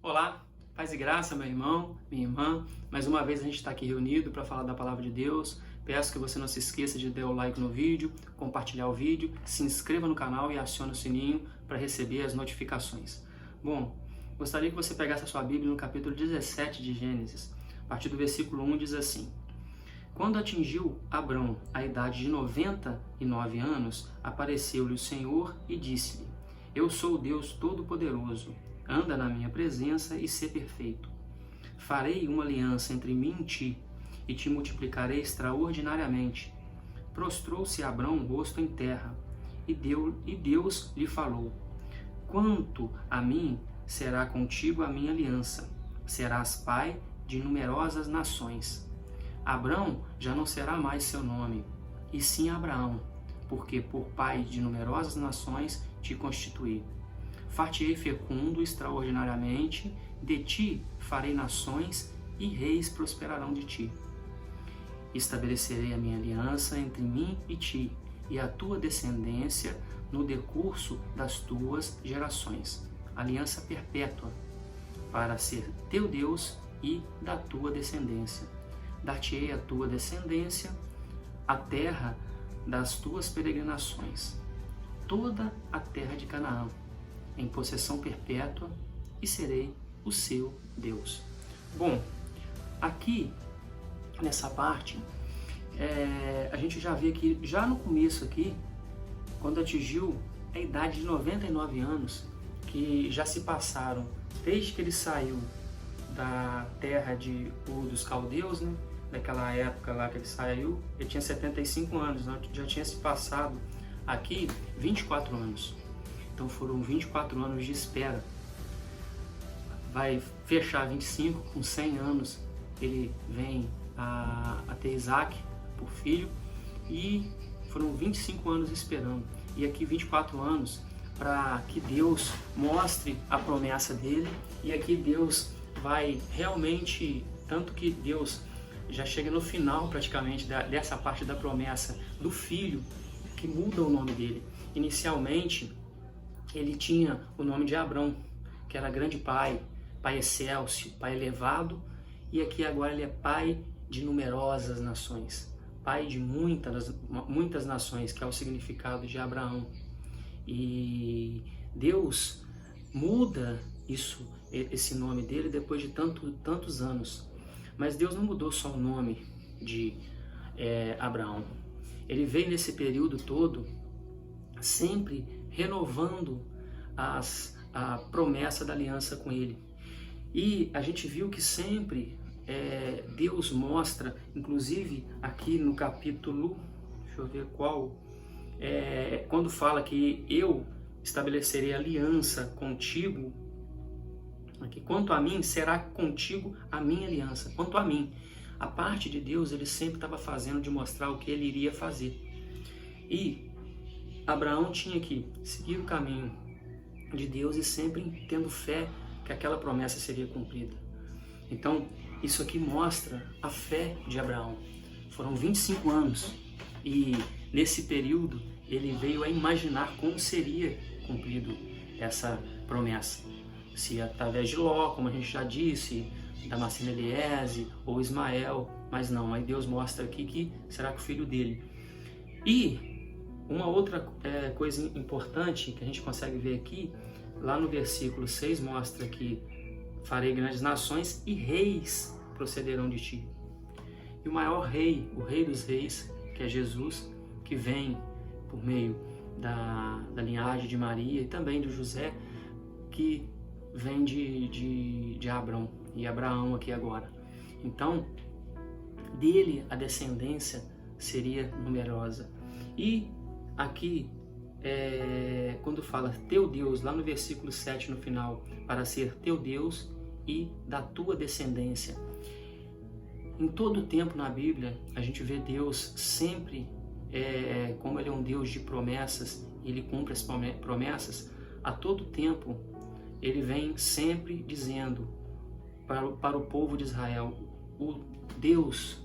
Olá, paz e graça, meu irmão, minha irmã. Mais uma vez a gente está aqui reunido para falar da Palavra de Deus. Peço que você não se esqueça de dar o like no vídeo, compartilhar o vídeo, se inscreva no canal e acione o sininho para receber as notificações. Bom, gostaria que você pegasse a sua Bíblia no capítulo 17 de Gênesis. A partir do versículo 1 diz assim: Quando atingiu Abrão a idade de 99 anos, apareceu-lhe o Senhor e disse-lhe: Eu sou o Deus Todo-Poderoso. Anda na minha presença e sê perfeito. Farei uma aliança entre mim e ti, e te multiplicarei extraordinariamente. Prostrou-se Abrão o rosto em terra, e Deus lhe falou: Quanto a mim, será contigo a minha aliança. Serás pai de numerosas nações. Abrão já não será mais seu nome, e sim Abraão, porque por pai de numerosas nações te constituí. Far-te-ei fecundo extraordinariamente, de ti farei nações, e reis prosperarão de ti. Estabelecerei a minha aliança entre mim e ti, e a tua descendência no decurso das tuas gerações, aliança perpétua, para ser teu Deus e da tua descendência. Dar-te-ei a tua descendência a terra das tuas peregrinações, toda a terra de Canaã, em possessão perpétua, e serei o seu Deus. Bom, aqui nessa parte, a gente já vê que já no começo aqui, quando atingiu a idade de 99 anos, que já se passaram desde que ele saiu da terra de Ur dos Caldeus, né? Daquela época lá que ele saiu, ele tinha 75 anos, né? Já tinha se passado aqui 24 anos. Então foram 24 anos de espera. Vai fechar 25, com 100 anos ele vem a ter Isaac por filho, e foram 25 anos esperando. E aqui 24 anos para que Deus mostre a promessa dele, e aqui Deus vai realmente, tanto que Deus já chega no final praticamente dessa parte da promessa do filho, que muda o nome dele. Inicialmente ele tinha o nome de Abrão, que era grande pai, pai excelso, pai elevado, e aqui agora ele é pai de numerosas nações, pai de muitas nações, que é o significado de Abraão. E Deus muda esse nome dele depois de tantos anos. Mas Deus não mudou só o nome de Abraão. Ele veio nesse período todo sempre renovando a promessa da aliança com ele. E a gente viu que sempre Deus mostra, inclusive aqui no capítulo, deixa eu ver qual, quando fala que eu estabelecerei aliança contigo, aqui, quanto a mim, será contigo a minha aliança. Quanto a mim, a parte de Deus ele sempre estava fazendo de mostrar o que ele iria fazer. E Abraão tinha que seguir o caminho de Deus e sempre tendo fé que aquela promessa seria cumprida. Então, isso aqui mostra a fé de Abraão. Foram 25 anos e nesse período ele veio a imaginar como seria cumprido essa promessa. Se através de Ló, como a gente já disse, Damasceno Eliese ou Ismael, mas não, aí Deus mostra aqui que será que o filho dele. E uma outra coisa importante que a gente consegue ver aqui, lá no versículo 6 mostra que farei grandes nações e reis procederão de ti. E o maior rei, o rei dos reis, que é Jesus, que vem por meio da linhagem de Maria e também de José, que vem de Abrão, e Abraão aqui agora. Então, dele a descendência seria numerosa. E aqui, quando fala teu Deus, lá no versículo 7 no final, para ser teu Deus e da tua descendência. Em todo o tempo na Bíblia, a gente vê Deus sempre, como ele é um Deus de promessas, ele cumpre as promessas, a todo tempo ele vem sempre dizendo para o povo de Israel, o Deus,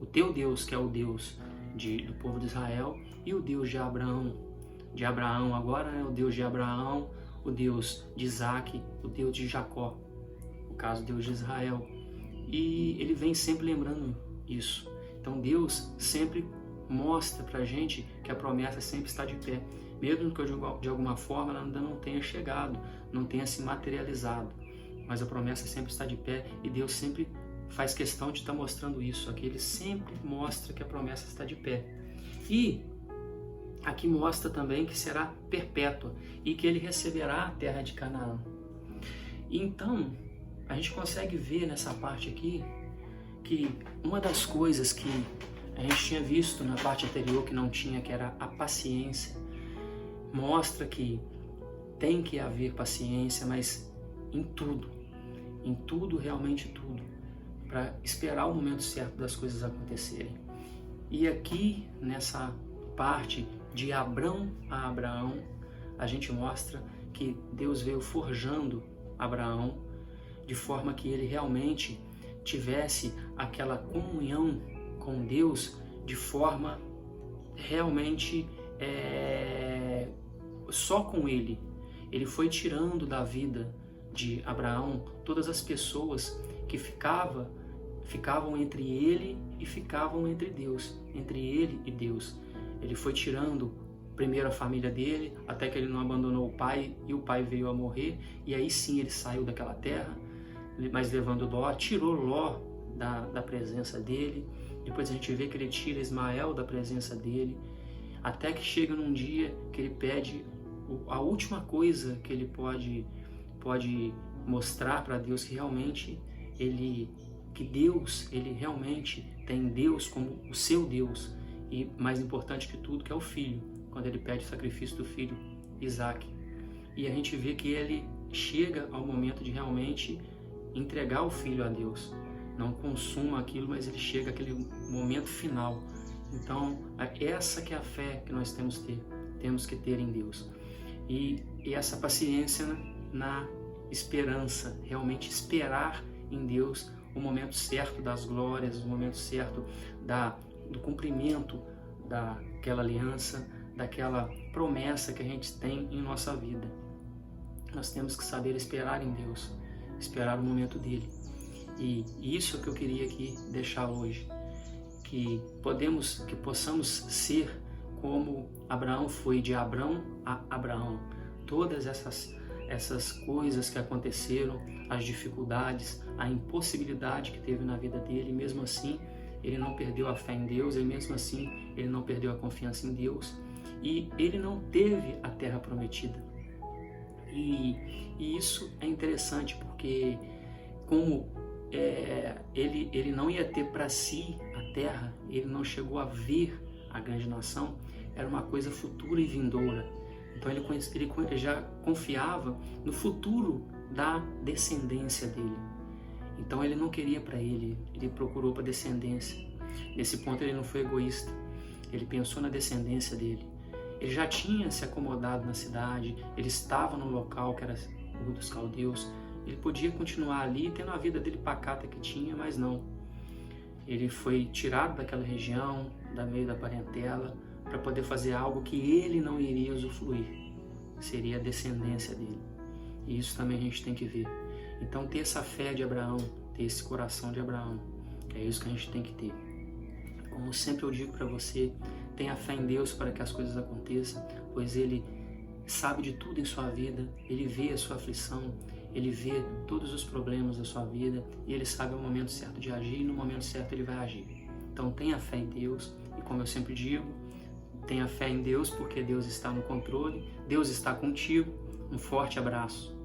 o teu Deus, que é o Deus do povo de Israel, e o Deus de Abraão agora, o Deus de Abraão, o Deus de Isaac, o Deus de Jacó. caso Deus de Israel. E ele vem sempre lembrando isso. Então Deus sempre mostra pra gente que a promessa sempre está de pé, mesmo que de alguma forma ela ainda não tenha chegado, não tenha se materializado, mas a promessa sempre está de pé e Deus sempre faz questão de estar mostrando isso. Aqui ele sempre mostra que a promessa está de pé. E aqui mostra também que será perpétua e que ele receberá a terra de Canaã. Então, a gente consegue ver nessa parte aqui que uma das coisas que a gente tinha visto na parte anterior que não tinha, que era a paciência, mostra que tem que haver paciência, mas em tudo, realmente tudo, para esperar o momento certo das coisas acontecerem. E aqui, nessa parte de Abrão a Abraão, a gente mostra que Deus veio forjando Abraão de forma que ele realmente tivesse aquela comunhão com Deus de forma realmente só com ele. Ele foi tirando da vida de Abraão todas as pessoas que ficavam entre ele e ficavam entre Deus, entre ele e Deus. Ele foi tirando primeiro a família dele, até que ele não abandonou o pai, e o pai veio a morrer, e aí sim ele saiu daquela terra, mas levando Ló, tirou Ló da presença dele. Depois a gente vê que ele tira Ismael da presença dele, até que chega num dia que ele pede a última coisa que ele pode mostrar para Deus, que realmente Deus, ele realmente tem Deus como o seu Deus, e mais importante que tudo, que é o filho, quando ele pede o sacrifício do filho Isaac. E a gente vê que ele chega ao momento de realmente entregar o filho a Deus, não consuma aquilo, mas ele chega àquele momento final. Então essa que é a fé que nós temos que ter em Deus, e essa paciência na esperança, realmente esperar em Deus o momento certo das glórias, o momento certo do cumprimento daquela aliança, daquela promessa que a gente tem em nossa vida. Nós temos que saber esperar em Deus, esperar o momento dele. E isso é o que eu queria aqui deixar hoje, que possamos ser como Abraão foi, de Abrão a Abraão. Todas essas coisas que aconteceram, as dificuldades, a impossibilidade que teve na vida dele, mesmo assim ele não perdeu a fé em Deus, e mesmo assim ele não perdeu a confiança em Deus, e ele não teve a terra prometida. E isso é interessante, porque como ele não ia ter para si a terra, ele não chegou a ver a grande nação, era uma coisa futura e vindoura. Então ele já confiava no futuro da descendência dele. Então ele não queria para ele procurou para a descendência. Nesse ponto ele não foi egoísta, ele pensou na descendência dele. Ele já tinha se acomodado na cidade, ele estava no local que era Ur dos Caldeus, ele podia continuar ali tendo a vida dele pacata que tinha, mas não. Ele foi tirado daquela região, da meio da parentela, para poder fazer algo que ele não iria usufruir, seria a descendência dele. E isso também a gente tem que ver. Então ter essa fé de Abraão, ter esse coração de Abraão, é isso que a gente tem que ter. Como sempre eu digo para você, tenha fé em Deus para que as coisas aconteçam, pois Ele sabe de tudo em sua vida, Ele vê a sua aflição, Ele vê todos os problemas da sua vida, e Ele sabe o momento certo de agir, e no momento certo Ele vai agir. Então tenha fé em Deus, e como eu sempre digo, tenha fé em Deus, porque Deus está no controle, Deus está contigo. Um forte abraço.